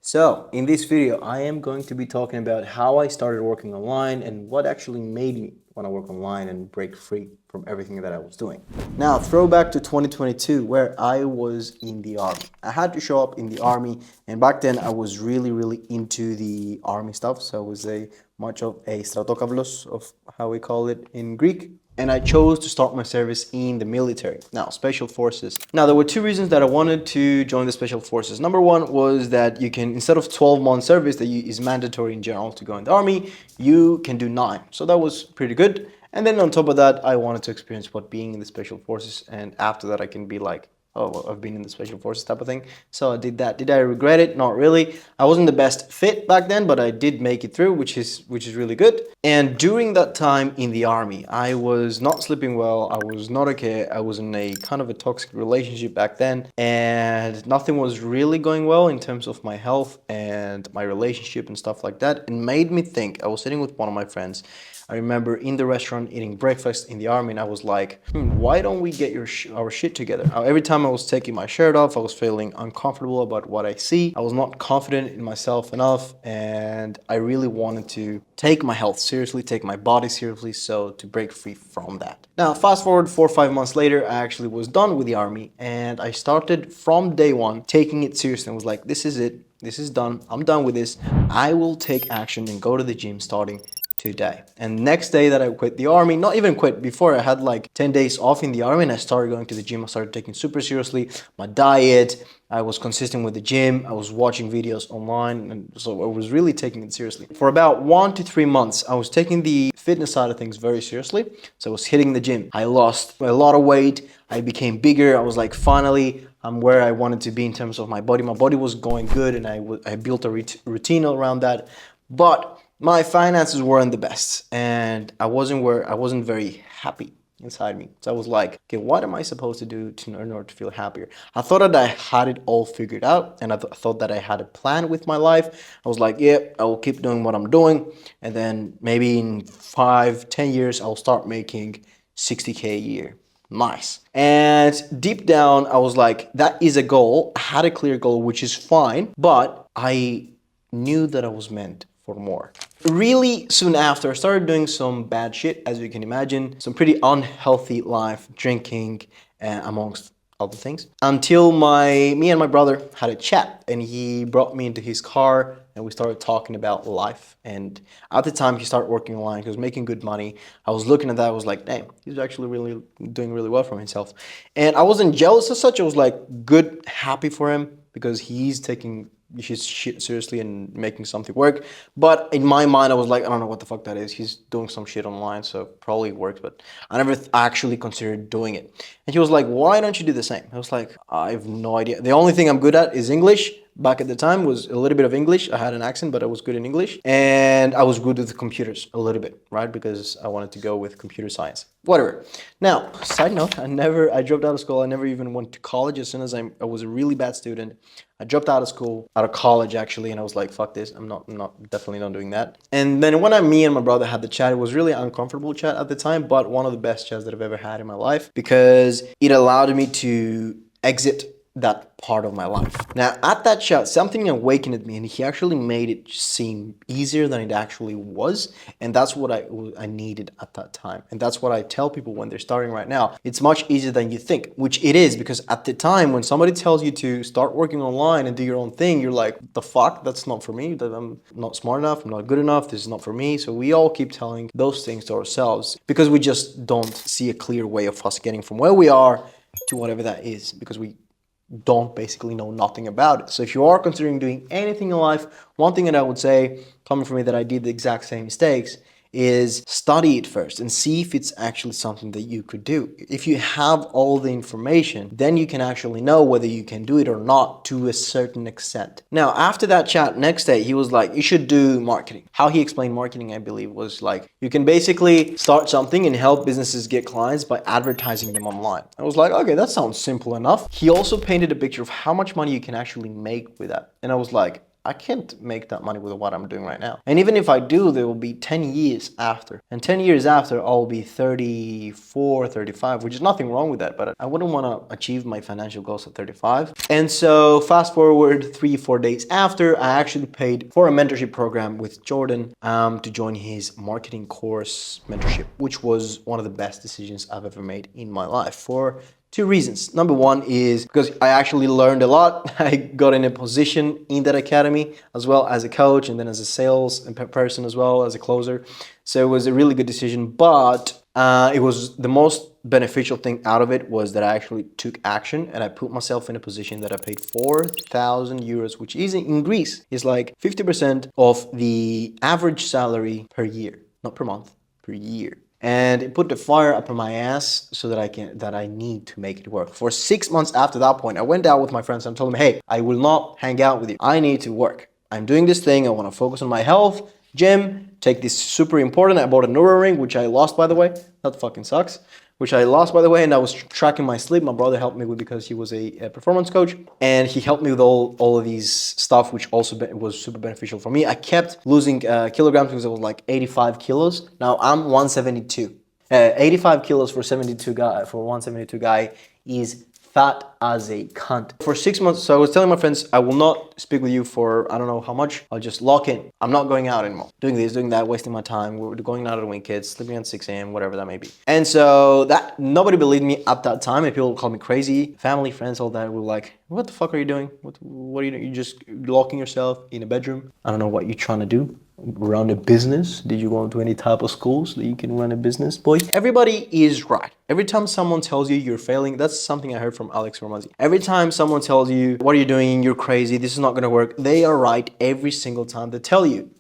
So, in this video, I am going to be talking about how I started working online and what actually made me want to work online and break free from everything that I was doing. Now, throwback to 2022, where I was in the army. I had to show up in the army, and back then I was really into the army stuff. So, I was a much of a stratokavlos of how we call it in Greek, and I chose to start my service in the military. Now, special forces. Now, there were two reasons that I wanted to join the special forces. Number one was that you can, instead of 12-month service that is mandatory in general to go in the army, you can do 9. So that was pretty good. And then on top of that, I wanted to experience what being in the special forces, and after that I can be like, oh, well, I've been in the special forces type of thing. So I did that. Did I regret it? Not really. I wasn't the best fit back then, but I did make it through, which is really good. And during that time in the army, I was not sleeping well. I was not okay. I was in a kind of a toxic relationship back then, and nothing was really going well in terms of my health and my relationship and stuff like that. It made me think. I was sitting with one of my friends. I remember in the restaurant eating breakfast in the army, and I was like, why don't we get our shit together? Every time I was taking my shirt off, I was feeling uncomfortable about what I see. I was not confident in myself enough, and I really wanted to take my health seriously, take my body seriously, so to break free from that. Now, fast forward 4 or 5 months later, I actually was done with the army, and I started from day one taking it seriously. I was like, this is it. This is done. I'm done with this. I will take action and go to the gym starting today. And next day that I quit the army, not even quit, before I had like 10 days off in the army, and I started going to the gym. I started taking super seriously my diet. I was consistent with the gym. I was watching videos online, and so I was really taking it seriously. For about 1 to 3 months, I was taking the fitness side of things very seriously. So I was hitting the gym. I lost a lot of weight. I became bigger. I was like, finally, I'm where I wanted to be in terms of my body. My body was going good, and I built a routine around that. But my finances weren't the best, and I wasn't very happy inside me. So I was like, okay, what am I supposed to do in order to feel happier? I thought that I had it all figured out, and I thought that I had a plan with my life. I was like, yeah, I will keep doing what I'm doing, and then maybe in 5, 10 years, I'll start making 60K a year. Nice. And deep down, I was like, that is a goal. I had a clear goal, which is fine, but I knew that I was meant for more. Really soon after, I started doing some bad shit, as you can imagine, some pretty unhealthy life, drinking, amongst other things, until me and my brother had a chat, and he brought me into his car, and we started talking about life. And at the time, he started working online. He was making good money. I was looking at that. I was like, damn, he's actually really doing really well for himself. And I wasn't jealous as such. I was like, good, happy for him, because he's taking his shit seriously and making something work. But in my mind, I was like, I don't know what the fuck that is. He's doing some shit online, so probably it works, but I never actually considered doing it. And he was like, why don't you do the same? I was like, I have no idea. The only thing I'm good at is English. Back at the time was a little bit of English. I had an accent, but I was good in English. And I was good with computers a little bit, right? Because I wanted to go with computer science. Whatever. Now, side note, I dropped out of school. I never even went to college. As soon as I was a really bad student, I dropped out of school, out of college actually, and I was like, fuck this. I'm definitely not doing that. And then when me and my brother had the chat, it was really uncomfortable chat at the time, but one of the best chats that I've ever had in my life, because it allowed me to exit that part of my life. Now, at that chat, something awakened at me, and he actually made it seem easier than it actually was. And that's what I needed at that time. And that's what I tell people when they're starting right now. It's much easier than you think, which it is, because at the time when somebody tells you to start working online and do your own thing, you're like, the fuck, that's not for me. That I'm not smart enough, I'm not good enough, this is not for me. So we all keep telling those things to ourselves, because we just don't see a clear way of us getting from where we are to whatever that is, because we don't basically know nothing about it. So if you are considering doing anything in life, one thing that I would say, coming from me, that I did the exact same mistakes, is study it first and see if it's actually something that you could do. If you have all the information, then you can actually know whether you can do it or not to a certain extent. Now, after that chat, next day, he was like, you should do marketing. How he explained marketing, I believe, was like, you can basically start something and help businesses get clients by advertising them online. I was like, okay, that sounds simple enough. He also painted a picture of how much money you can actually make with that. And I was like, I can't make that money with what I'm doing right now. And even if I do, there will be 10 years after. And 10 years after, I'll be 34, 35, which is nothing wrong with that. But I wouldn't want to achieve my financial goals at 35. And so fast forward 3-4 days after, I actually paid for a mentorship program with Jordan to join his marketing course mentorship, which was one of the best decisions I've ever made in my life for two reasons. Number one is because I actually learned a lot. I got in a position in that academy as well as a coach and then as a sales person as well as a closer. So it was a really good decision, but it was the most beneficial thing out of it was that I actually took action and I put myself in a position that I paid 4,000 euros, which is in Greece is like 50% of the average salary per year, not per month, per year. And it put the fire up my ass so that I need to make it work. For 6 months after that point, I went out with my friends and told them, hey, I will not hang out with you. I need to work. I'm doing this thing. I want to focus on my health, gym, take this super important. I bought a Neuro ring, which I lost, by the way. That fucking sucks. Which I lost, by the way, and I was tracking my sleep. My brother helped me with because he was a performance coach, and he helped me with all of these stuff, which also was super beneficial for me. I kept losing kilograms because I was like 85 kilos. Now I'm 172. 85 kilos for 172 guy is fat as a cunt. For 6 months, so I was telling my friends, I will not speak with you for I don't know how much. I'll just lock in. I'm not going out anymore. Doing this, doing that, wasting my time. We're going out at wing kids, sleeping at 6 a.m., whatever that may be. And so that nobody believed me at that time. And people called me crazy. Family, friends, all that were like, what the fuck are you doing? What are you doing? You're just locking yourself in a bedroom. I don't know what you're trying to do. Run a business? Did you go to any type of schools that you can run a business, boy? Everybody is right. Every time someone tells you you're failing, that's something I heard from Alex Hormozi. Every time someone tells you, what are you doing? You're crazy. This is not going to work. They are right every single time they tell you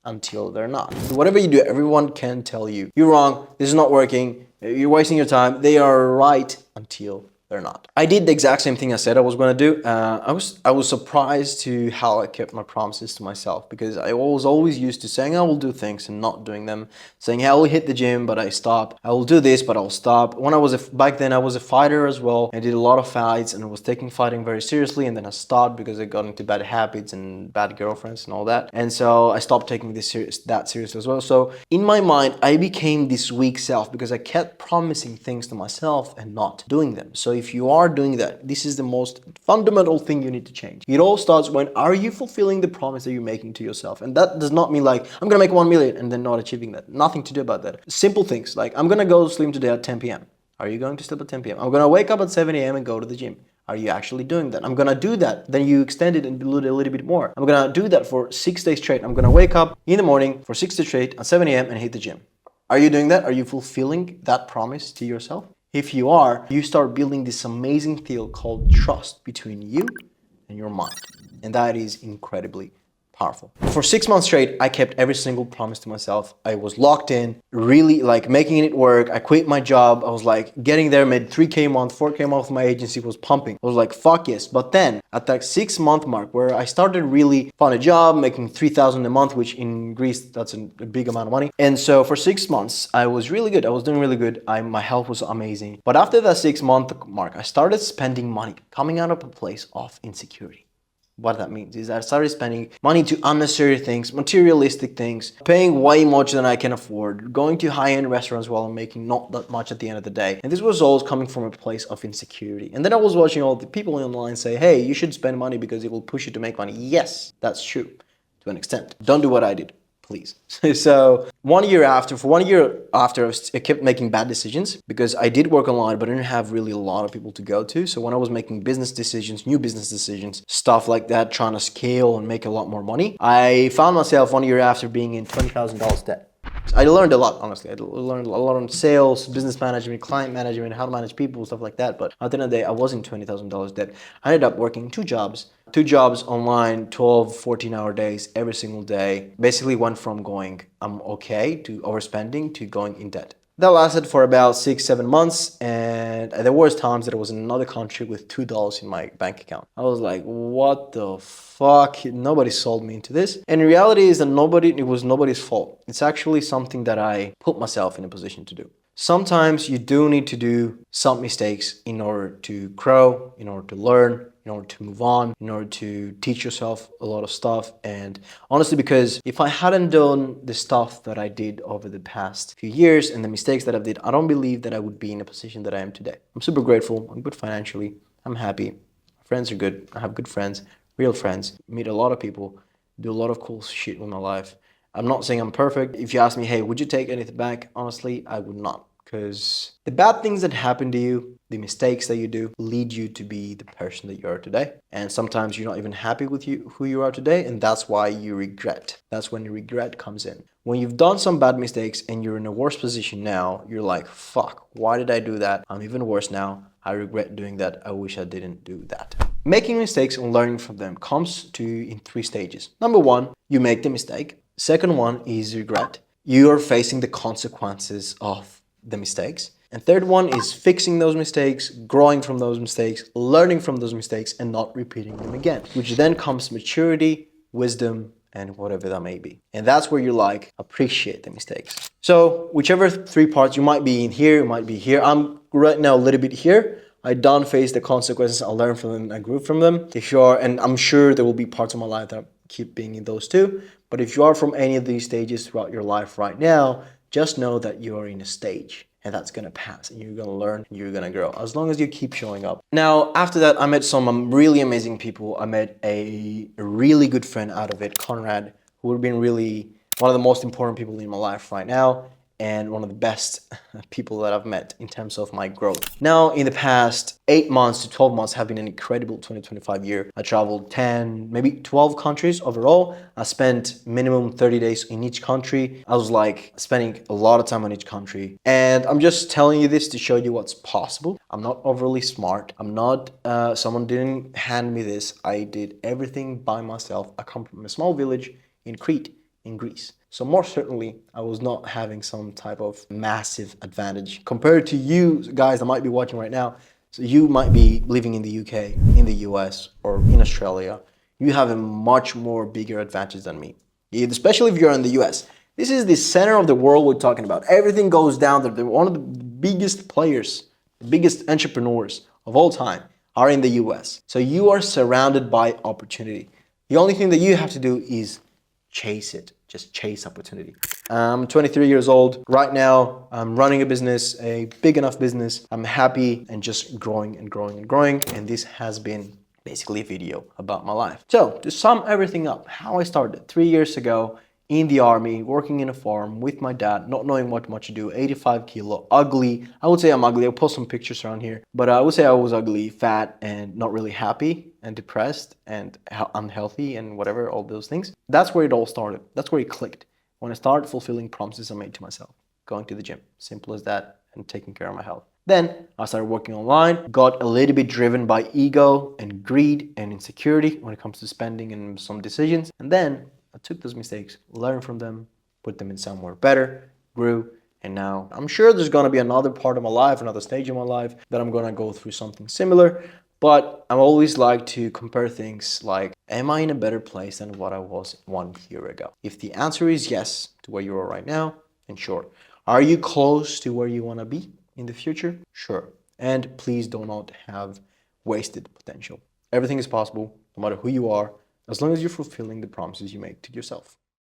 until they're not. So whatever you do, everyone can tell you, you're wrong. This is not working. You're wasting your time. They are right until they're not. I did the exact same thing I said I was going to do. I was surprised to how I kept my promises to myself because I was always used to saying I will do things and not doing them. Saying hey, I will hit the gym, but I stop. I will do this, but I'll stop. When I was back then, I was a fighter as well. I did a lot of fights and I was taking fighting very seriously. And then I stopped because I got into bad habits and bad girlfriends and all that. And so I stopped taking that seriously as well. So in my mind, I became this weak self because I kept promising things to myself and not doing them. So if you are doing that, this is the most fundamental thing you need to change. It all starts when are you fulfilling the promise that you're making to yourself? And that does not mean like, I'm gonna make 1 million and then not achieving that. Nothing to do about that. Simple things like, I'm gonna go sleep today at 10 p.m. Are you going to sleep at 10 p.m.? I'm gonna wake up at 7 a.m. and go to the gym. Are you actually doing that? I'm gonna do that. Then you extend it and do it a little bit more. I'm gonna do that for 6 days straight. I'm gonna wake up in the morning for 6 days straight at 7 a.m. and hit the gym. Are you doing that? Are you fulfilling that promise to yourself? If you are, you start building this amazing thing called trust between you and your mind. And that is incredibly powerful. For 6 months straight, I kept every single promise to myself. I was locked in, really like making it work. I quit my job. I was like getting there, made 3K a month, 4K a month. My agency was pumping. I was like, fuck yes. But then at that 6 month mark where I started really find a job, making 3,000 a month, which in Greece, that's a big amount of money. And so for 6 months, I was really good. I was doing really good. My health was amazing. But after that 6 month mark, I started spending money coming out of a place of insecurity. What that means is I started spending money to unnecessary things, materialistic things, paying way much than I can afford, going to high-end restaurants while I'm making not that much at the end of the day. And this was always coming from a place of insecurity. And then I was watching all the people online say, hey, you should spend money because it will push you to make money. Yes, that's true to an extent. Don't do what I did. Please. So 1 year after, I kept making bad decisions because I did work online, but I didn't have really a lot of people to go to. So when I was making business decisions, new business decisions, stuff like that, trying to scale and make a lot more money, I found myself 1 year after being in $20,000 debt. I learned a lot, honestly. I learned a lot on sales, business management, client management, how to manage people, stuff like that. But at the end of the day, I was in $20,000 debt. I ended up working two jobs online, 12, 14-hour days, every single day. Basically went from going, I'm okay, to overspending, to going in debt. That lasted for about 6-7 months, and there was times that I was in another country with $2 in my bank account. I was like, what the fuck? Nobody sold me into this. And the reality is that it was nobody's fault. It's actually something that I put myself in a position to do. Sometimes you do need to do some mistakes in order to grow, in order to learn, in order to move on, in order to teach yourself a lot of stuff. And honestly, because if I hadn't done the stuff that I did over the past few years and the mistakes that I did, I don't believe that I would be in a position that I am today. I'm super grateful. I'm good financially. I'm happy. My friends are good. I have good friends, real friends. Meet a lot of people, do a lot of cool shit with my life. I'm not saying I'm perfect. If you ask me, hey, would you take anything back? Honestly, I would not. Because the bad things that happen to you, the mistakes that you do, lead you to be the person that you are today. And sometimes you're not even happy with who you are today, and that's why you regret. That's when the regret comes in. When you've done some bad mistakes and you're in a worse position now, you're like, fuck, why did I do that? I'm even worse now. I regret doing that. I wish I didn't do that. Making mistakes and learning from them comes to you in 3 stages. Number 1, you make the mistake. Second one is regret. You are facing the consequences of the mistakes. And third one is fixing those mistakes, growing from those mistakes, learning from those mistakes, and not repeating them again, which then comes maturity, wisdom, and whatever that may be. And that's where you like appreciate the mistakes. So whichever 3 parts, you might be in here, you might be here. I'm right now a little bit here. I don't face the consequences. I learn from them. I grew from them. If you are, and I'm sure there will be parts of my life that keep being in those too. But if you are from any of these stages throughout your life right now, just know that you are in a stage and that's going to pass and you're going to learn and you're going to grow as long as you keep showing up. Now, after that, I met some really amazing people. I met a really good friend out of it, Conrad, who would have been really one of the most important people in my life right now and one of the best people that I've met in terms of my growth. Now, in the past 8 months to 12 months have been an incredible 2025 year. I traveled 10, maybe 12 countries overall. I spent minimum 30 days in each country. I was like spending a lot of time in each country. And I'm just telling you this to show you what's possible. I'm not overly smart. I'm not, someone didn't hand me this. I did everything by myself. I come from a small village in Crete, in Greece. So more certainly, I was not having some type of massive advantage compared to you guys that might be watching right now. So you might be living in the UK, in the US, or in Australia. You have a much more bigger advantage than me, especially if you're in the US. This is the center of the world we're talking about. Everything goes down there. They're one of the biggest players, the biggest entrepreneurs of all time are in the US. So you are surrounded by opportunity. The only thing that you have to do is chase it. Just chase opportunity. I'm 23 years old. Right now, I'm running a business, a big enough business. I'm happy and just growing and growing and growing. And this has been basically a video about my life. So to sum everything up, how I started 3 years ago in the army, working in a farm with my dad, not knowing what much to do, 85 kilo, ugly. I would say I'm ugly. I'll post some pictures around here. But I would say I was ugly, fat, and not really happy and depressed and unhealthy and whatever, all those things. That's where it all started. That's where it clicked. When I started fulfilling promises I made to myself, going to the gym, simple as that, and taking care of my health. Then I started working online, got a little bit driven by ego and greed and insecurity when it comes to spending and some decisions. And then I took those mistakes, learned from them, put them in somewhere better, grew, and now I'm sure there's gonna be another part of my life, another stage of my life that I'm gonna go through something similar. But I always like to compare things like, am I in a better place than what I was 1 year ago? If the answer is yes to where you are right now, then sure. Are you close to where you want to be in the future? Sure. And please do not have wasted potential. Everything is possible, no matter who you are, as long as you're fulfilling the promises you make to yourself.